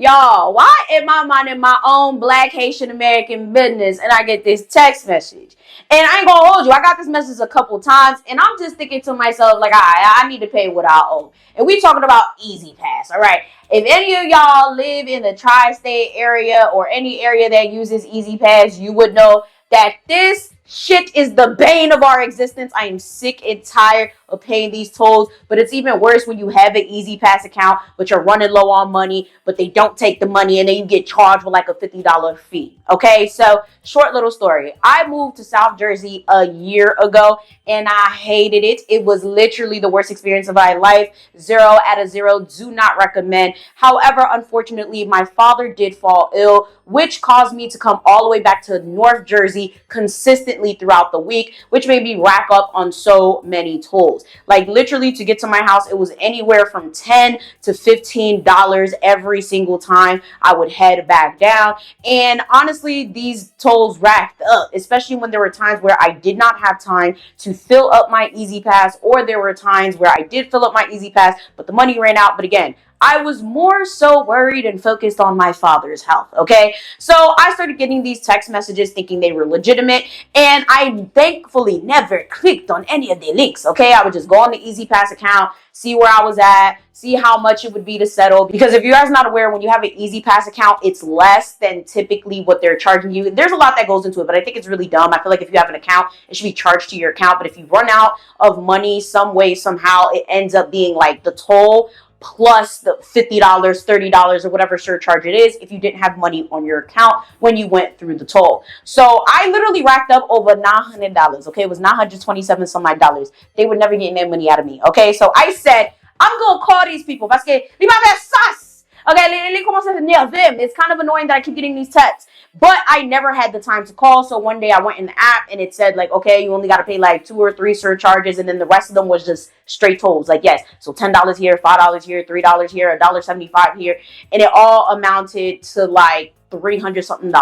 Y'all, why am I minding my own Black Haitian-American business and I get this text message? And I ain't gonna hold you. I got this message a couple times and I'm just thinking to myself, like, I need to pay what I owe. And we talking about EZPass, all right? If any of y'all live in the tri-state area or any area that uses EZPass, you would know that this shit is the bane of our existence. I am sick and tired of paying these tolls, but it's even worse when you have an EZPass account, but you're running low on money, but they don't take the money and then you get charged with like a $50 fee. Okay, so short little story. I moved to South Jersey a year ago and I hated it. It was literally the worst experience of my life. 0 out of 0. Do not recommend. However, unfortunately, my father did fall ill, which caused me to come all the way back to North Jersey consistently throughout the week, which made me rack up on so many tolls. Like literally to get to my house, it was anywhere from $10 to $15 every single time I would head back down. And honestly, these tolls racked up, especially when there were times where I did not have time to fill up my EZPass, or there were times where I did fill up my EZPass, but the money ran out. But again, I was more so worried and focused on my father's health, okay? So I started getting these text messages thinking they were legitimate, and I thankfully never clicked on any of the links, okay? I would just go on the EZPass account, see where I was at, see how much it would be to settle. Because if you guys are not aware, when you have an EZPass account, it's less than typically what they're charging you. There's a lot that goes into it, but I think it's really dumb. I feel like if you have an account, it should be charged to your account. But if you run out of money some way, somehow, it ends up being like the toll plus the $50, $30, or whatever surcharge it is if you didn't have money on your account when you went through the toll. So I literally racked up over $900, okay? It was 927 some odd dollars. They would never get any money out of me, okay? So I said, I'm gonna call these people. Parce que li m'avait sas. Okay, les commencent à s'énerver. It's kind of annoying that I keep getting these texts. But I never had the time to call. So one day I went in the app and it said like, okay, you only got to pay like 2 or 3 surcharges. And then the rest of them was just straight tolls. Like, yes. So $10 here, $5 here, $3 here, $1.75 here. And it all amounted to like $300 something.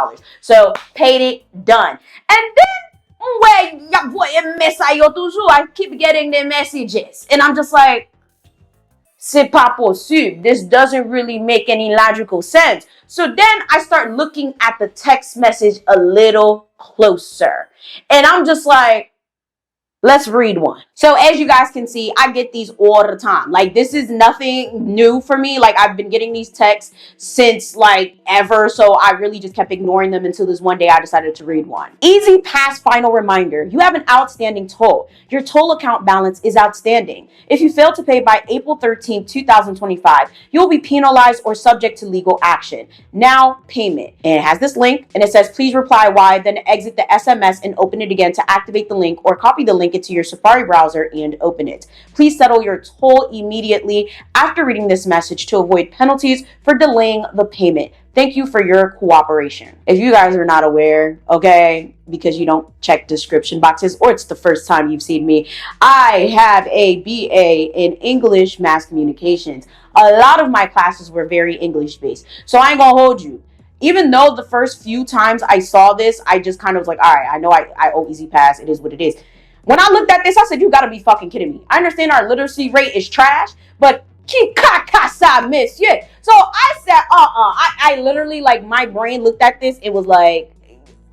So paid it, done. And then I keep getting the messages. And I'm just like, c'est pas possible. This doesn't really make any logical sense. So then I start looking at the text message a little closer. And I'm just like, let's read one. So as you guys can see, I get these all the time. Like this is nothing new for me. Like I've been getting these texts since like ever. So I really just kept ignoring them until this one day I decided to read one. EZPass final reminder. You have an outstanding toll. Your toll account balance is outstanding. If you fail to pay by April 13, 2025, you'll be penalized or subject to legal action. Now payment. And it has this link and it says, please reply why, then exit the SMS and open it again to activate the link, or copy the link into your Safari browser and open it. Please settle your toll immediately after reading this message to avoid penalties for delaying the payment. Thank you for your cooperation. If you guys are not aware, okay, because you don't check description boxes or it's the first time you've seen me, I have a BA in English Mass Communications. A lot of my classes were very English based. So I ain't gonna hold you. Even though the first few times I saw this, I just kind of was like, all right, I know I owe EZPass. It is what it is. When I looked at this, I said, you gotta be fucking kidding me. I understand our literacy rate is trash, but miss, yeah. So I said, I literally, like, my brain looked at this. It was like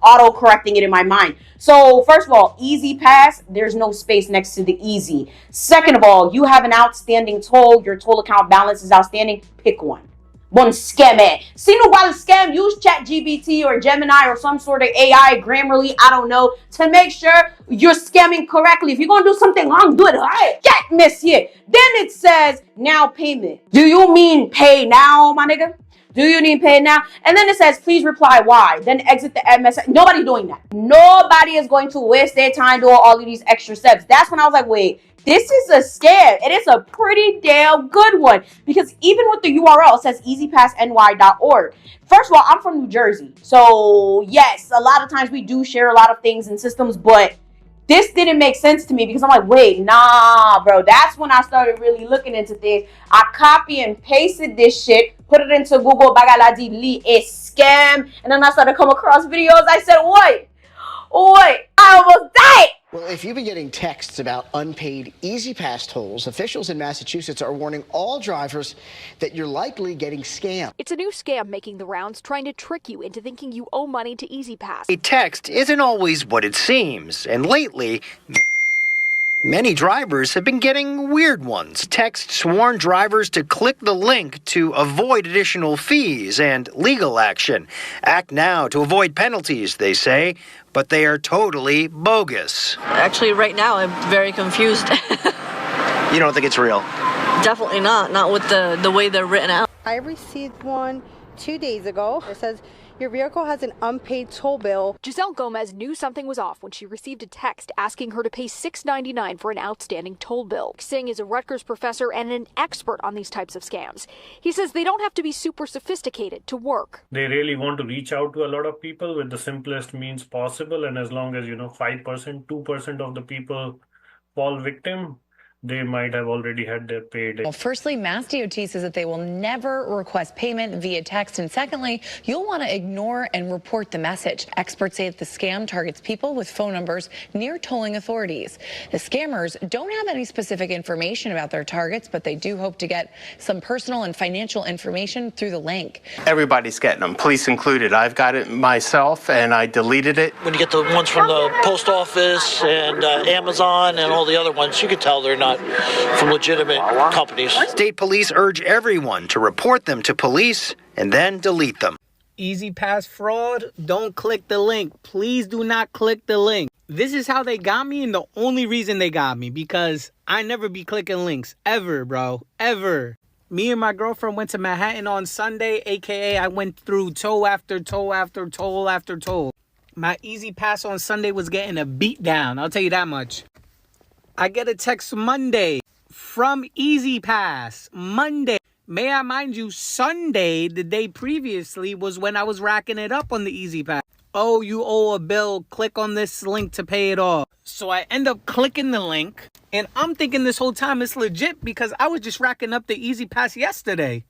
auto-correcting it in my mind. So first of all, EZPass, there's no space next to the easy. Second of all, you have an outstanding toll. Your toll account balance is outstanding. Pick one. One scam it. See no while scam, use ChatGPT or Gemini or some sort of AI, Grammarly, I don't know, to make sure you're scamming correctly. If you're gonna do something wrong, do it right. Get monsieur. Then it says now payment. Do you mean pay now, my nigga? Do you need pay now? And then it says, please reply why. Then exit the MS. Nobody's doing that. Nobody is going to waste their time doing all of these extra steps. That's when I was like, wait, this is a scam. It is a pretty damn good one. Because even with the URL, it says easypassny.org. First of all, I'm from New Jersey. So yes, a lot of times we do share a lot of things and systems, but this didn't make sense to me because I'm like, wait, nah, bro. That's when I started really looking into things. I copy and pasted this shit, put it into Google, bagaladi li a scam, and then I started come across videos. I said, what? Oi, I almost died. Well, if you've been getting texts about unpaid EZPass tolls, officials in Massachusetts are warning all drivers that you're likely getting scammed. It's a new scam making the rounds, trying to trick you into thinking you owe money to EZPass. A text isn't always what it seems, and lately, many drivers have been getting weird ones. Texts warn drivers to click the link to avoid additional fees and legal action. Act now to avoid penalties, they say, but they are totally bogus. Actually, right now, I'm very confused. You don't think it's real? Definitely not with the way they're written out. I received one 2 days ago. It says, your vehicle has an unpaid toll bill. Giselle Gomez knew something was off when she received a text asking her to pay $6.99 for an outstanding toll bill. Singh is a Rutgers professor and an expert on these types of scams. He says they don't have to be super sophisticated to work. They really want to reach out to a lot of people with the simplest means possible, and as long as 5%, 2% of the people fall victim, they might have already had their paid. Well, firstly, Mass DOT says that they will never request payment via text. And secondly, you'll want to ignore and report the message. Experts say that the scam targets people with phone numbers near tolling authorities. The scammers don't have any specific information about their targets, but they do hope to get some personal and financial information through the link. Everybody's getting them, police included. I've got it myself, and I deleted it. When you get the ones from the post office and Amazon and all the other ones, you can tell they're not from legitimate companies. State police urge everyone to report them to police and then delete them. EZPass fraud, don't click the link. Please do not click the link. This is how they got me, and the only reason they got me, because I never be clicking links, ever, bro, ever. Me and my girlfriend went to Manhattan on Sunday, aka I went through toll after toll after toll after toll. My EZPass on Sunday was getting a beat down, I'll tell you that much. I get a text Monday from EZPass. Monday. May I mind you, Sunday, the day previously, was when I was racking it up on the EZPass. Oh, you owe a bill. Click on this link to pay it off. So I end up clicking the link. And I'm thinking this whole time it's legit because I was just racking up the EZPass yesterday.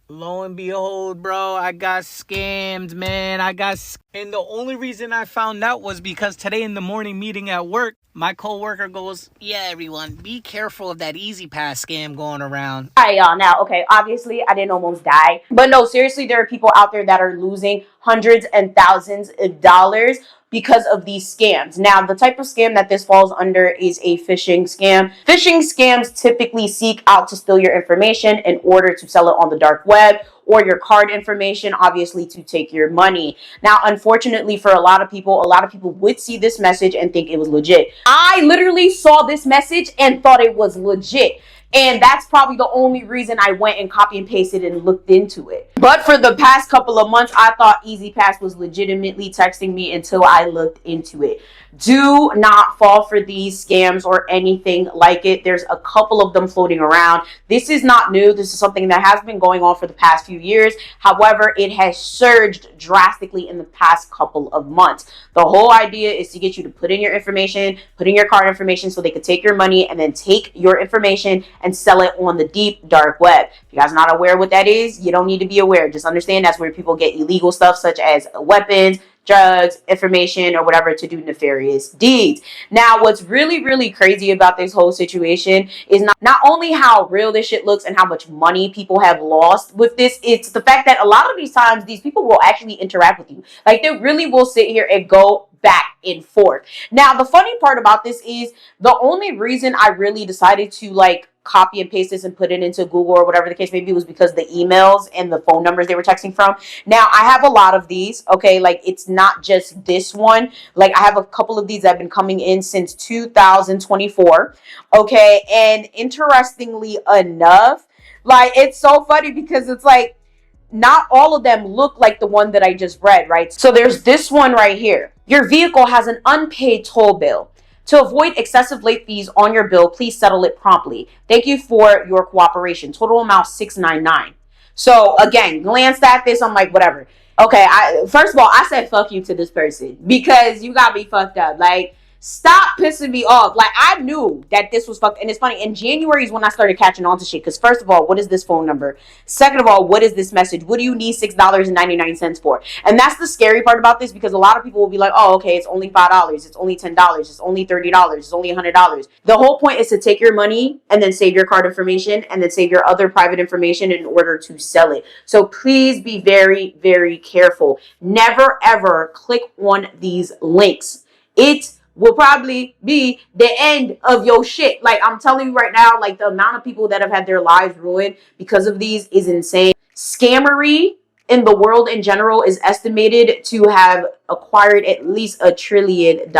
Lo and behold, bro, I got scammed, man. And the only reason I found out was because today in the morning meeting at work, my coworker goes, yeah, everyone, be careful of that EZPass scam going around. All right, y'all. Now, okay, obviously, I didn't almost die. But no, seriously, there are people out there that are losing hundreds and thousands of dollars because of these scams. Now, the type of scam that this falls under is a phishing scam. Phishing scams typically seek out to steal your information in order to sell it on the dark web, or your card information, obviously, to take your money. Now, unfortunately, for a lot of people would see this message and think it was legit. I literally saw this message and thought it was legit. And that's probably the only reason I went and copy and pasted and looked into it. But for the past couple of months, I thought EZPass was legitimately texting me until I looked into it. Do not fall for these scams or anything like it. There's a couple of them floating around. This is not new. This is something that has been going on for the past few years. However, it has surged drastically in the past couple of months. The whole idea is to get you to put in your information, put in your card information so they could take your money and then take your information and sell it on the deep dark web. If you guys are not aware what that is, you don't need to be aware. Just understand that's where people get illegal stuff such as weapons, drugs, information, or whatever to do nefarious deeds. Now, what's really, really crazy about this whole situation is not only how real this shit looks and how much money people have lost with this, it's the fact that a lot of these times these people will actually interact with you. Like, they really will sit here and go back and forth. Now, the funny part about this is the only reason I really decided to copy and paste this and put it into Google or whatever the case may be was because the emails and the phone numbers they were texting from. Now, I have a lot of these, okay? It's not just this one. I have a couple of these that have been coming in since 2024, okay? And interestingly enough, it's so funny because it's not all of them look like the one that I just read, right? So there's this one right here. Your vehicle has an unpaid toll bill. To avoid excessive late fees on your bill, please settle it promptly. Thank you for your cooperation. Total amount $699. So again, glanced at this, I'm like, whatever. Okay, first of all, I said fuck you to this person because you got me fucked up. Stop pissing me off. Like, I knew that this was fucked. And it's funny, in January is when I started catching on to shit. Because first of all, what is this phone number? Second of all, what is this message? What do you need $6.99 for? And that's the scary part about this, because a lot of people will be like, oh, okay, it's only $5. It's only $10. It's only $30. It's only $100. The whole point is to take your money and then save your card information and then save your other private information in order to sell it. So please be very, very careful. Never, ever click on these links. It will probably be the end of your shit. Like, I'm telling you right now, like, the amount of people that have had their lives ruined because of these is insane. Scammery in the world in general is estimated to have acquired at least $1 trillion.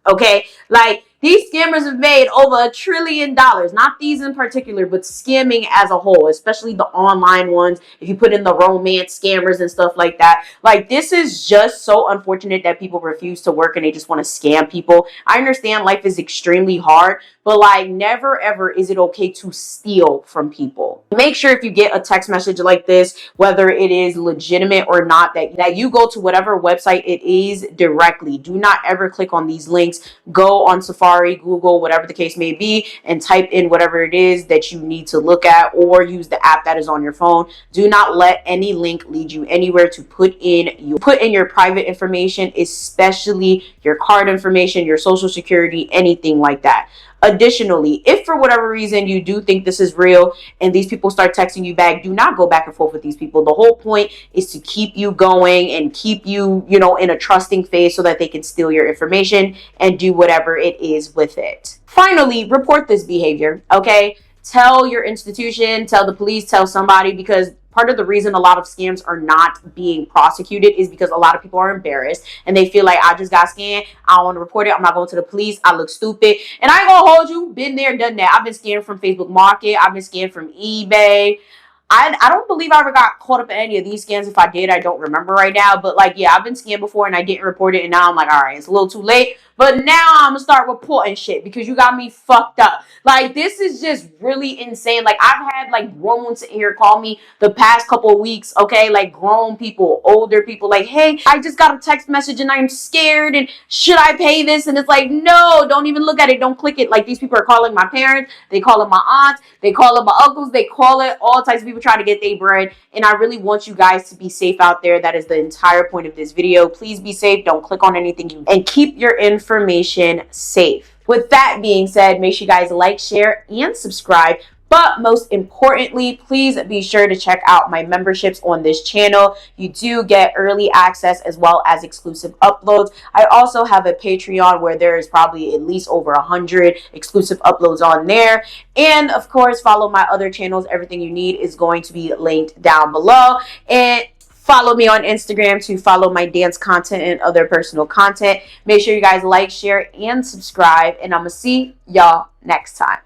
Okay? Like, these scammers have made over $1 trillion. Not these in particular, but scamming as a whole, especially the online ones. If you put in the romance scammers and stuff like that. Like, this is just so unfortunate that people refuse to work and they just want to scam people. I understand life is extremely hard, but like, never ever is it okay to steal from people. Make sure if you get a text message like this, whether it is legitimate or not, that you go to whatever website it is directly. Do not ever click on these links. Go on Safari, Google, whatever the case may be, and type in whatever it is that you need to look at, or use the app that is on your phone. Do not let any link lead you anywhere to put in your private information, especially your card information, your social security, anything like that. Additionally, if for whatever reason you do think this is real and these people start texting you back, do not go back and forth with these people. The whole point is to keep you going and keep you, in a trusting phase so that they can steal your information and do whatever it is with it. Finally, report this behavior, okay? Tell your institution, tell the police, tell somebody, because part of the reason a lot of scams are not being prosecuted is because a lot of people are embarrassed and they feel like, I just got scammed, I don't want to report it, I'm not going to the police, I look stupid. And I ain't gonna hold you, been there, done that. I've been scammed from Facebook Market, I've been scammed from eBay. I don't believe I ever got caught up in any of these scams. If I did, I don't remember right now. But like, yeah, I've been scammed before and I didn't report it. And now I'm like, all right, it's a little too late. But now I'm going to start reporting shit because you got me fucked up. Like, this is just really insane. Like, I've had like grown ones in here call me the past couple of weeks. Okay, like grown people, older people, like, hey, I just got a text message and I'm scared. And should I pay this? And it's like, no, don't even look at it. Don't click it. Like, these people are calling my parents. They call it my aunts. They call it my uncles. They call it all types of people trying to get their bread. And I really want you guys to be safe out there. That is the entire point of this video. Please be safe. Don't click on anything and keep your information safe. With that being said, make sure you guys like, share, and subscribe. But most importantly, please be sure to check out my memberships on this channel. You do get early access as well as exclusive uploads. I also have a Patreon where there is probably at least over 100 exclusive uploads on there. And of course, follow my other channels. Everything you need is going to be linked down below. And follow me on Instagram to follow my dance content and other personal content. Make sure you guys like, share, and subscribe. And I'm going to see y'all next time.